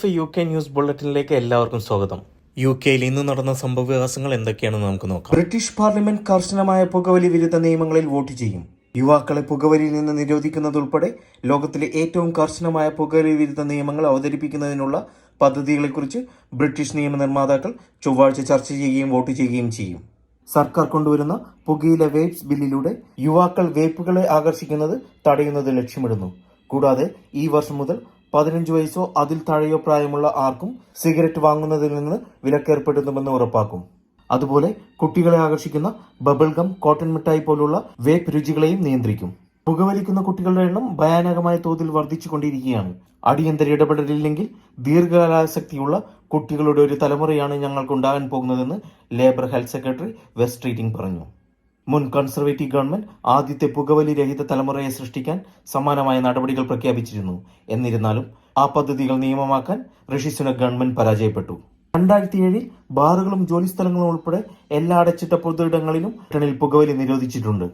F UK news ബുള്ളറ്റിനിലേക്ക് എല്ലാവർക്കും സ്വാഗതം. UK-യിൽ ഇന്ന് നടന്ന സംഭവവികാസങ്ങൾ എന്തൊക്കെയാണെന്ന് നമുക്ക് നോക്കാം. ബ്രിട്ടീഷ് പാർലമെന്റ് കർശനമായ പുകവലി വിരുദ്ധ നിയമങ്ങളിൽ വോട്ട് ചെയ്യും. യുവാക്കളെ പുകവലിയിൽ നിന്ന് നിരോധിക്കുന്നതുൾപ്പെടെ ലോകത്തിലെ ഏറ്റവും കർശനമായ പുകവലി വിരുദ്ധ നിയമങ്ങൾ അവതരിപ്പിക്കുന്നതിനുള്ള പദ്ധതികളെക്കുറിച്ച് ബ്രിട്ടീഷ് നിയമനിർമ്മാതാക്കൾ ചൊവ്വാഴ്ച ചർച്ച ചെയ്യുകയും വോട്ട് ചെയ്യുകയും ചെയ്യും. സർക്കാർ കൊണ്ടുവരുന്ന പുകയില വേപ്സ് ബില്ലിലൂടെ യുവാക്കൾ വേപ്പുകളെ ആകർഷിക്കുന്നത് തടയുന്നത് ലക്ഷ്യമിടുന്നു. കൂടാതെ ഈ വർഷം മുതൽ 15 വയസ്സോ അതിൽ താഴെയോ പ്രായമുള്ള ആർക്കും സിഗരറ്റ് വാങ്ങുന്നതിൽ നിന്ന് വിലക്കേർപ്പെടുത്തുമെന്ന് ഉറപ്പാക്കും. അതുപോലെ കുട്ടികളെ ആകർഷിക്കുന്ന ബബിൾഗം, കോട്ടൺ മിഠായി പോലുള്ള വേപ്പ് രുചികളെയും നിയന്ത്രിക്കും. പുകവലിക്കുന്ന കുട്ടികളുടെ എണ്ണം ഭയാനകമായ തോതിൽ വർദ്ധിച്ചുകൊണ്ടിരിക്കുകയാണ്. അടിയന്തര ഇടപെടലില്ലെങ്കിൽ ദീർഘകാലാസക്തിയുള്ള കുട്ടികളുടെ ഒരു തലമുറയാണ് ഞങ്ങൾക്കുണ്ടാകാൻ പോകുന്നതെന്ന് labour health secretary west treating പറഞ്ഞു. മുൻ കൺസർവേറ്റീവ് ഗവൺമെന്റ് ആദ്യത്തെ പുകവലി രഹിത തലമുറയെ സൃഷ്ടിക്കാൻ സമാനമായ നടപടികൾ പ്രഖ്യാപിച്ചിരുന്നു. എന്നിരുന്നാലും ആ പദ്ധതികൾ നിയമമാക്കാൻ ഋഷി സുനക് ഗവൺമെന്റ് പരാജയപ്പെട്ടു. 2007 ബാറുകളും ജോലിസ്ഥലങ്ങളും ഉൾപ്പെടെ എല്ലാ അടച്ചിട്ട പൊതുയിടങ്ങളിലും ബ്രിട്ടനിൽ പുകവലി നിരോധിച്ചിട്ടുണ്ട്.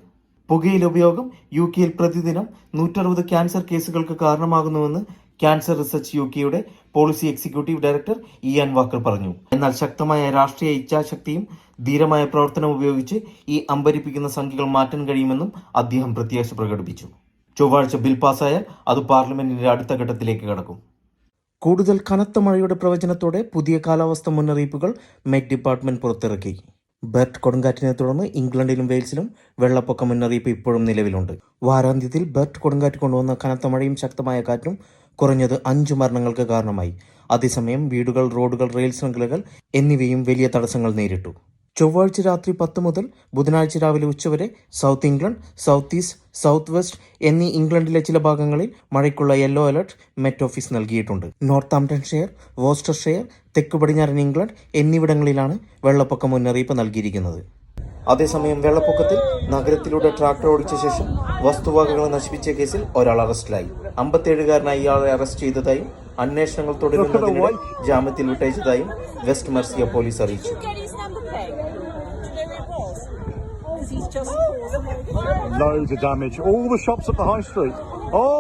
പുകയില ഉപയോഗം UK-യിൽ പ്രതിദിനം 160 ക്യാൻസർ കേസുകൾക്ക് കാരണമാകുന്നുവെന്ന് ക്യാൻസർ റിസർച്ച് UK-യുടെ policy executive director Ian Walker പറഞ്ഞു. എന്നാൽ ശക്തമായ രാഷ്ട്രീയ ഇച്ഛാശക്തിയും ധീരമായ പ്രവർത്തനം ഉപയോഗിച്ച് ഈ അമ്പരിപ്പിക്കുന്ന സംഖ്യകൾ മാറ്റാൻ കഴിയുമെന്നും അദ്ദേഹം പ്രത്യാശ പ്രകടിപ്പിച്ചു. ചൊവ്വാഴ്ച ബിൽ പാസ്സായാൽ അത് പാർലമെന്റിന്റെ അടുത്ത ഘട്ടത്തിലേക്ക് കടക്കും. കൂടുതൽ കനത്ത മഴയുടെ പ്രവചനത്തോടെ പുതിയ കാലാവസ്ഥ മുന്നറിയിപ്പുകൾ മെറ്റ് ഡിപ്പാർട്ട്മെന്റ് പുറത്തിറക്കി. ബെർട്ട് കൊടുങ്കാറ്റിനെ തുടർന്ന് ഇംഗ്ലണ്ടിലും വെയിൽസിലും വെള്ളപ്പൊക്ക മുന്നറിയിപ്പ് ഇപ്പോഴും നിലവിലുണ്ട്. വാരാന്ത്യത്തിൽ ബെർട്ട് കൊടുങ്കാറ്റ് കൊണ്ടുവന്ന കനത്ത മഴയും ശക്തമായ കാറ്റും കുറഞ്ഞത് 5 മരണങ്ങൾക്ക് കാരണമായി. അതേസമയം വീടുകൾ, റോഡുകൾ, റെയിൽ ശൃംഖലകൾ എന്നിവയും വലിയ തടസ്സങ്ങൾ നേരിട്ടു. ചൊവ്വാഴ്ച രാത്രി 10 മുതൽ ബുധനാഴ്ച രാവിലെ ഉച്ചവരെ south England, south east, south west എന്നീ ഇംഗ്ലണ്ടിലെ ചില ഭാഗങ്ങളിൽ മഴയ്ക്കുള്ള യെല്ലോ അലർട്ട് മെറ്റ് ഓഫീസ് നൽകിയിട്ടുണ്ട്. നോർത്താംപ്ടൺഷെയർ, വോസ്റ്റർഷെയർ, തെക്ക് പടിഞ്ഞാറൻ ഇംഗ്ലണ്ട് എന്നിവിടങ്ങളിലാണ് വെള്ളപ്പൊക്ക മുന്നറിയിപ്പ് നൽകിയിരിക്കുന്നത്. അതേസമയം വെള്ളപ്പൊക്കത്തിൽ നഗരത്തിലൂടെ ട്രാക്ടർ ഓടിച്ച ശേഷം വസ്തുവകകൾ നശിപ്പിച്ച കേസിൽ ഒരാൾ അറസ്റ്റിലായി. 57-കാരനായ ഇയാളെ അറസ്റ്റ് ചെയ്തതായും അന്വേഷണങ്ങൾ തുടരുന്നതിനിടെ ജാമ്യത്തിൽ വിട്ടയച്ചതായും വെസ്റ്റ് മെർസിയ പോലീസ് അറിയിച്ചു. Loads of damage. All the shops at the high street. Oh!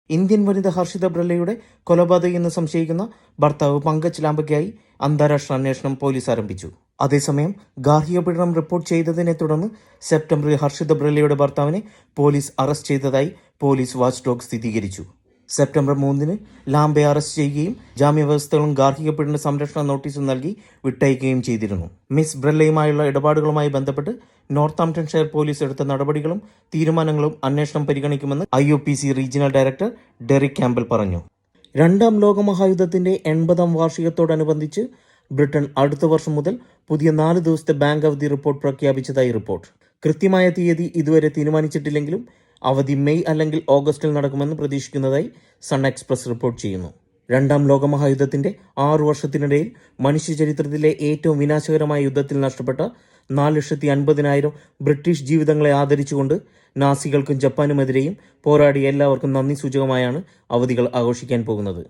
Indian വനിത ഹർഷിത ബ്രല്ലയുടെ കൊലപാതകയെന്ന് സംശയിക്കുന്ന ഭർത്താവ് പങ്കജ് ലാംബയ്ക്കായി അന്താരാഷ്ട്ര അന്വേഷണം പോലീസ് ആരംഭിച്ചു. അതേസമയം ഗാർഹിക പീഡനം റിപ്പോർട്ട് ചെയ്തതിനെ തുടർന്ന് സെപ്റ്റംബറിൽ ഹർഷിത ബ്രല്ലയുടെ ഭർത്താവിനെ പോലീസ് അറസ്റ്റ് ചെയ്തതായി പോലീസ് വാച്ച് ഡോഗ് സ്ഥിരീകരിച്ചു. സെപ്റ്റംബർ 3 ലാംബയെ അറസ്റ്റ് ചെയ്യുകയും ജാമ്യവ്യവസ്ഥകളും ഗാർഹിക പീഡന സംരക്ഷണ നോട്ടീസും നൽകി വിട്ടയക്കുകയും ചെയ്തിരുന്നു. മിസ് ബ്രല്ലയുമായുള്ള ഇടപാടുകളുമായി ബന്ധപ്പെട്ട് നോർത്താംപ്ടൺഷെയർ പോലീസ് എടുത്ത നടപടികളും തീരുമാനങ്ങളും അന്വേഷണം പരിഗണിക്കുമെന്ന് IOPC regional director Derek Campbell പറഞ്ഞു. 2ാം ലോകമഹായുദ്ധത്തിന്റെ 80ാം വാർഷികത്തോടനുബന്ധിച്ച് ബ്രിട്ടൻ അടുത്ത വർഷം മുതൽ പുതിയ 4 ദിവസത്തെ ബാങ്ക് അവധി റിപ്പോർട്ട് പ്രഖ്യാപിച്ചതായി റിപ്പോർട്ട്. കൃത്യമായ തീയതി ഇതുവരെ തീരുമാനിച്ചിട്ടില്ലെങ്കിലും അവധി മെയ് അല്ലെങ്കിൽ ഓഗസ്റ്റിൽ നടക്കുമെന്ന് പ്രതീക്ഷിക്കുന്നതായി സൺ എക്സ്പ്രസ് റിപ്പോർട്ട് ചെയ്യുന്നു. 2ാം ലോകമഹായുദ്ധത്തിന്റെ 6 വർഷത്തിനിടയിൽ മനുഷ്യചരിത്രത്തിലെ ഏറ്റവും വിനാശകരമായ യുദ്ധത്തിൽ നഷ്ടപ്പെട്ട 450,000 ബ്രിട്ടീഷ് ജീവിതങ്ങളെ ആദരിച്ചുകൊണ്ട് നാസികൾക്കും ജപ്പാനുമെതിരെയും പോരാടിയ എല്ലാവർക്കും നന്ദി സൂചകമായാണ് അവധികൾ ആഘോഷിക്കാൻ പോകുന്നത്.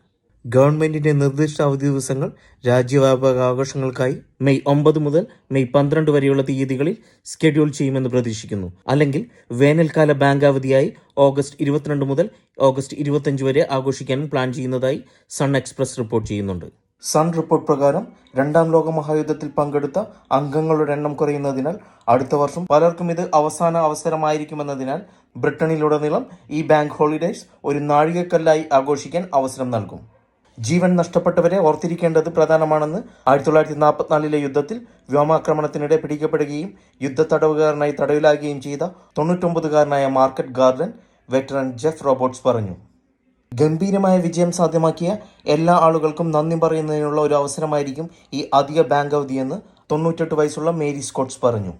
ഗവൺമെന്റിന്റെ നിർദ്ദിഷ്ട അവധി ദിവസങ്ങൾ രാജ്യവ്യാപക ആഘോഷങ്ങൾക്കായി മെയ് 9 മുതൽ മെയ് 12 വരെയുള്ള തീയതികളിൽ സ്കെഡ്യൂൾ ചെയ്യുമെന്ന് പ്രതീക്ഷിക്കുന്നു. അല്ലെങ്കിൽ വേനൽക്കാല ബാങ്ക് അവധിയായി ഓഗസ്റ്റ് 22 മുതൽ ഓഗസ്റ്റ് 25 വരെ ആഘോഷിക്കാൻ പ്ലാൻ ചെയ്യുന്നതായി സൺ എക്സ്പ്രസ് റിപ്പോർട്ട് ചെയ്യുന്നുണ്ട്. സൺ റിപ്പോർട്ട് പ്രകാരം 2ാം ലോകമഹായുദ്ധത്തിൽ പങ്കെടുത്ത അംഗങ്ങളുടെ എണ്ണം കുറയുന്നതിനാൽ അടുത്ത വർഷം പലർക്കും ഇത് അവസാന അവസരമായിരിക്കുമെന്നതിനാൽ ബ്രിട്ടനിലുടനീളം ഈ ബാങ്ക് ഹോളിഡേയ്സ് ഒരു നാഴികക്കല്ലായി ആഘോഷിക്കാൻ അവസരം നൽകും. ജീവൻ നഷ്ടപ്പെട്ടവരെ ഓർത്തിരിക്കേണ്ടത് പ്രധാനമാണെന്ന് 1944 യുദ്ധത്തിൽ വ്യോമാക്രമണത്തിനിടെ പിടിക്കപ്പെടുകയും യുദ്ധ തടവുകാരനായി തടവിലാകുകയും ചെയ്ത 99-കാരനായ market garden veteran Geoff Roberts പറഞ്ഞു. ഗംഭീരമായ വിജയം സാധ്യമാക്കിയ എല്ലാ ആളുകൾക്കും നന്ദി പറയുന്നതിനുള്ള ഒരു അവസരമായിരിക്കും ഈ അധിക ബാങ്ക് അവധിയെന്ന് 98 വയസ്സുള്ള മേരി സ്കോട്ട്സ് പറഞ്ഞു.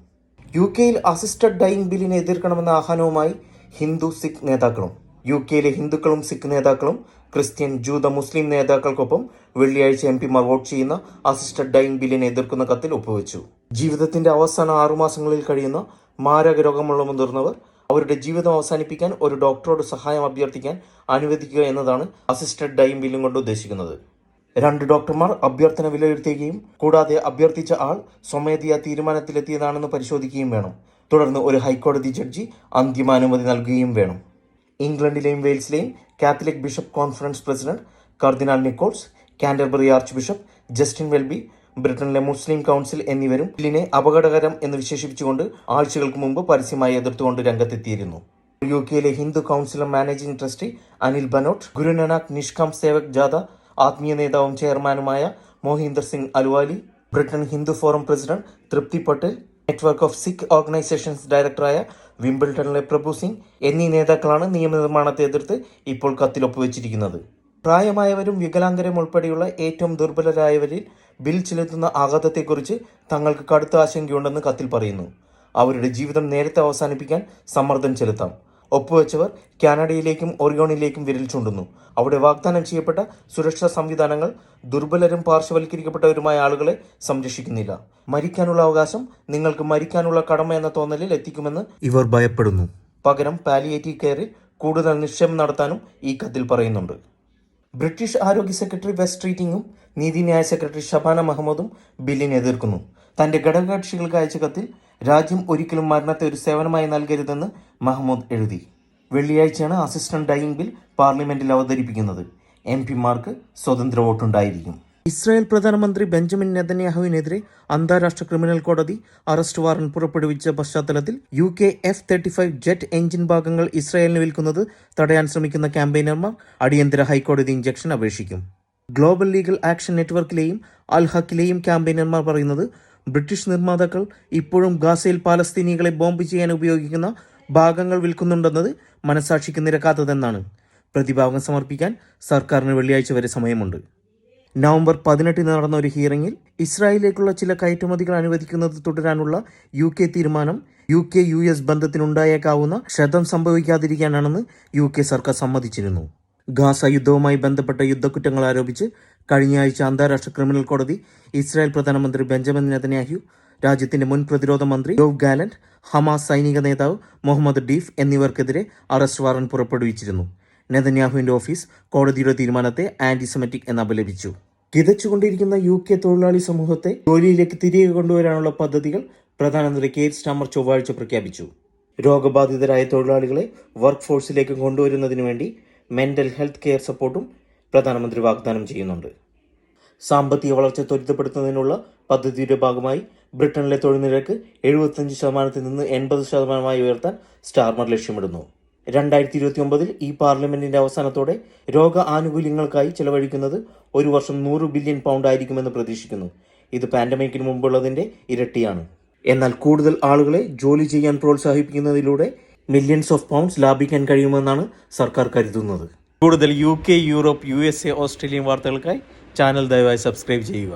UK-യിൽ അസിസ്റ്റഡ് ഡൈയിങ് ബില്ലിനെ എതിർക്കണമെന്ന ആഹ്വാനവുമായി ഹിന്ദു സിഖ് നേതാക്കളും UK-യിലെ ഹിന്ദുക്കളും സിഖ് നേതാക്കളും ക്രിസ്ത്യൻ, ജൂത, മുസ്ലിം നേതാക്കൾക്കൊപ്പം വെള്ളിയാഴ്ച MP-മാർ വോട്ട് ചെയ്യുന്ന അസിസ്റ്റഡ് ഡൈയിങ് ബില്ലിനെ എതിർക്കുന്ന കത്തിൽ ഒപ്പുവെച്ചു. ജീവിതത്തിന്റെ അവസാന 6 മാസങ്ങളിൽ കഴിയുന്ന മാരക രോഗമുള്ള മുതിർന്നവർ അവരുടെ ജീവിതം അവസാനിപ്പിക്കാൻ ഒരു ഡോക്ടറോട് സഹായം അഭ്യർത്ഥിക്കാൻ അനുവദിക്കുക എന്നതാണ് അസിസ്റ്റഡ് ഡൈയിങ് ബില്ലും കൊണ്ട് ഉദ്ദേശിക്കുന്നത്. 2 ഡോക്ടർമാർ അഭ്യർത്ഥന വിലയിരുത്തുകയും കൂടാതെ അഭ്യർത്ഥിച്ച ആൾ സ്വമേധയാ തീരുമാനത്തിലെത്തിയതാണെന്ന് പരിശോധിക്കുകയും വേണം. തുടർന്ന് ഒരു ഹൈക്കോടതി ജഡ്ജി അന്തിമാനുമതി നൽകുകയും വേണം. ഇംഗ്ലണ്ടിലെയും വെയിൽസിലെയും Catholic bishop conference president cardinal Nichols, Canterbury archbishop Justin Welby, ബ്രിട്ടനിലെ മുസ്ലിം കൗൺസിൽ എന്നിവരും ബില്ലിനെ അപകടകരം എന്ന് വിശേഷിപ്പിച്ചുകൊണ്ട് ആഴ്ചകൾക്ക് മുമ്പ് പരസ്യമായി എതിർത്തുകൊണ്ട് രംഗത്തെത്തിയിരുന്നു. UK-യിലെ Hindu councillor managing trustee Anil Bhanot, Guru Nanak Nishkam Sewak Jatha ആത്മീയ നേതാവും ചെയർമാനുമായ Mohinder Singh Ahluwalia, Britain Hindu forum president Trupti Patel, network of Sikh organisations ഡയറക്ടറായ വിംബിൾട്ടണിലെ പ്രഭു സിംഗ് എന്നീ നേതാക്കളാണ് നിയമനിർമ്മാണത്തെ എതിർത്ത് ഇപ്പോൾ കത്തിൽ ഒപ്പുവെച്ചിരിക്കുന്നത്. പ്രായമായവരും വികലാംഗരും ഉൾപ്പെടെയുള്ള ഏറ്റവും ദുർബലരായവരിൽ ബിൽ ചെലുത്തുന്ന ആഘാതത്തെക്കുറിച്ച് തങ്ങൾക്ക് കടുത്ത ആശങ്കയുണ്ടെന്ന് കത്തിൽ പറയുന്നു. അവരുടെ ജീവിതം നേരത്തെ അവസാനിപ്പിക്കാൻ സമ്മർദ്ദം ചെലുത്താം. ഒപ്പുവെച്ചവർ കാനഡയിലേക്കും ഒറിഗോണിലേക്കും വിരൽ ചൂണ്ടുന്നു. അവിടെ വാഗ്ദാനം ചെയ്യപ്പെട്ട സുരക്ഷാ സംവിധാനങ്ങൾ ദുർബലരും പാർശ്വവൽക്കരിക്കപ്പെട്ടവരുമായ ആളുകളെ സംരക്ഷിക്കുന്നില്ല. മരിക്കാനുള്ള അവകാശം നിങ്ങൾക്ക് മരിക്കാനുള്ള കടമ എന്ന തോന്നലിൽ എത്തിക്കുമെന്ന് ഇവർ ഭയപ്പെടുന്നു. പകരം പാലിയേറ്റീവ് കെയറിൽ കൂടുതൽ നിക്ഷേപം നടത്താനും ഈ കത്തിൽ പറയുന്നുണ്ട്. ബ്രിട്ടീഷ് ആരോഗ്യ സെക്രട്ടറി വെസ് ട്രീറ്റിംഗും നീതിന്യായ സെക്രട്ടറി ഷബാന മഹമ്മൂദും ബില്ലിനെ എതിർക്കുന്നു. തന്റെ ഘടകകക്ഷികൾക്ക് അയച്ച കത്തിൽ രാജ്യം ഒരിക്കലും മരണത്തെ ഒരു സേവനമായി നൽകരുതെന്ന് മഹമ്മൂദ് എഴുതി. വെള്ളിയാഴ്ചയാണ് അസിസ്റ്റന്റ് ഡൈയിങ് ബിൽ പാർലമെന്റിൽ അവതരിപ്പിക്കുന്നത്. MP-മാർക്ക് സ്വതന്ത്ര വോട്ടുണ്ടായിരിക്കും. ഇസ്രായേൽ പ്രധാനമന്ത്രി ബെഞ്ചമിൻ നെതന്യാഹുവിനെതിരെ അന്താരാഷ്ട്ര ക്രിമിനൽ കോടതി അറസ്റ്റ് വാറന്റ് പുറപ്പെടുവിച്ച പശ്ചാത്തലത്തിൽ UK F-35 ജെറ്റ് എഞ്ചിൻ ഭാഗങ്ങൾ ഇസ്രായേലിന് വിൽക്കുന്നത് തടയാൻ ശ്രമിക്കുന്ന ക്യാമ്പയിനർമാർ അടിയന്തര ഹൈക്കോടതി ഇഞ്ചക്ഷൻ അപേക്ഷിക്കും. ഗ്ലോബൽ ലീഗൽ ആക്ഷൻ നെറ്റ്വർക്കിലെയും അൽ ഹക്കിലെയും ക്യാമ്പയിനർമാർ പറയുന്നത് ബ്രിട്ടീഷ് നിർമ്മാതാക്കൾ ഇപ്പോഴും ഗാസയിൽ പാലസ്തീനികളെ ബോംബ് ചെയ്യാൻ ഉപയോഗിക്കുന്ന ഭാഗങ്ങൾ വിൽക്കുന്നുണ്ടെന്നത് മനസാക്ഷിക്ക് നിരക്കാത്തതെന്നാണ്. പ്രതിഭാഗം സമർപ്പിക്കാൻ സർക്കാരിന് വെള്ളിയാഴ്ച വരെ സമയമുണ്ട്. നവംബർ 18 നടന്ന ഒരു ഹിയറിംഗിൽ ഇസ്രായേലിലേക്കുള്ള ചില കയറ്റുമതികൾ അനുവദിക്കുന്നത് തുടരാനുള്ള UK തീരുമാനം UK-US ബന്ധത്തിനുണ്ടായേക്കാവുന്ന ക്ഷതം സംഭവിക്കാതിരിക്കാനാണെന്ന് UK സർക്കാർ സമ്മതിച്ചിരുന്നു. ഗാസ യുദ്ധവുമായി ബന്ധപ്പെട്ട യുദ്ധക്കുറ്റങ്ങൾ ആരോപിച്ച് കഴിഞ്ഞയാഴ്ച അന്താരാഷ്ട്ര ക്രിമിനൽ കോടതി ഇസ്രായേൽ പ്രധാനമന്ത്രി ബെഞ്ചമിൻ നെതന്യാഹു, രാജ്യത്തിന്റെ മുൻ പ്രതിരോധ മന്ത്രി യോവ് ഗാലന്റ്, ഹമാസ് സൈനിക നേതാവ് മുഹമ്മദ് ഡീഫ് എന്നിവർക്കെതിരെ അറസ്റ്റ് വാറന്റ് പുറപ്പെടുവിച്ചിരുന്നു. നെതന്യാഹുവിന്റെ ഓഫീസ് കോടതിയുടെ തീരുമാനത്തെ ആന്റിസെമിറ്റിക് എന്ന് അപലപിച്ചു. കിതച്ചുകൊണ്ടിരിക്കുന്ന UK തൊഴിലാളി സമൂഹത്തെ ജോലിയിലേക്ക് തിരികെ കൊണ്ടുവരാനുള്ള പദ്ധതികൾ പ്രധാനമന്ത്രി കെയർ സ്റ്റാമർ ചൊവ്വാഴ്ച പ്രഖ്യാപിച്ചു. രോഗബാധിതരായ തൊഴിലാളികളെ വർക്ക് ഫോഴ്സിലേക്ക് കൊണ്ടുവരുന്നതിന് വേണ്ടി മെന്റൽ ഹെൽത്ത് കെയർ സപ്പോർട്ടും പ്രധാനമന്ത്രി വാഗ്ദാനം ചെയ്യുന്നുണ്ട്. സാമ്പത്തിക വളർച്ച ത്വരിതപ്പെടുത്തുന്നതിനുള്ള പദ്ധതിയുടെ ഭാഗമായി ബ്രിട്ടനിലെ തൊഴിൽ നിരക്ക് 75% നിന്ന് 80% ഉയർത്താൻ സ്റ്റാർമർ ലക്ഷ്യമിടുന്നു. 2029 ഈ പാർലമെന്റിന്റെ അവസാനത്തോടെ രോഗ ആനുകൂല്യങ്ങൾക്കായി ചെലവഴിക്കുന്നത് ഒരു വർഷം £100 ബില്യൺ ആയിരിക്കുമെന്ന് പ്രതീക്ഷിക്കുന്നു. ഇത് പാൻഡമിക്കിന് മുമ്പുള്ളതിന്റെ ഇരട്ടിയാണ്. എന്നാൽ കൂടുതൽ ആളുകളെ ജോലി ചെയ്യാൻ പ്രോത്സാഹിപ്പിക്കുന്നതിലൂടെ മില്യൺസ് ഓഫ് പൗണ്ട്സ് ലാഭിക്കാൻ കഴിയുമെന്നാണ് സർക്കാർ കരുതുന്നത്. കൂടുതൽ UK, യൂറോപ്പ്, USA, ഓസ്ട്രേലിയൻ വാർത്തകൾക്കായി ചാനൽ ദയവായി സബ്സ്ക്രൈബ് ചെയ്യുക.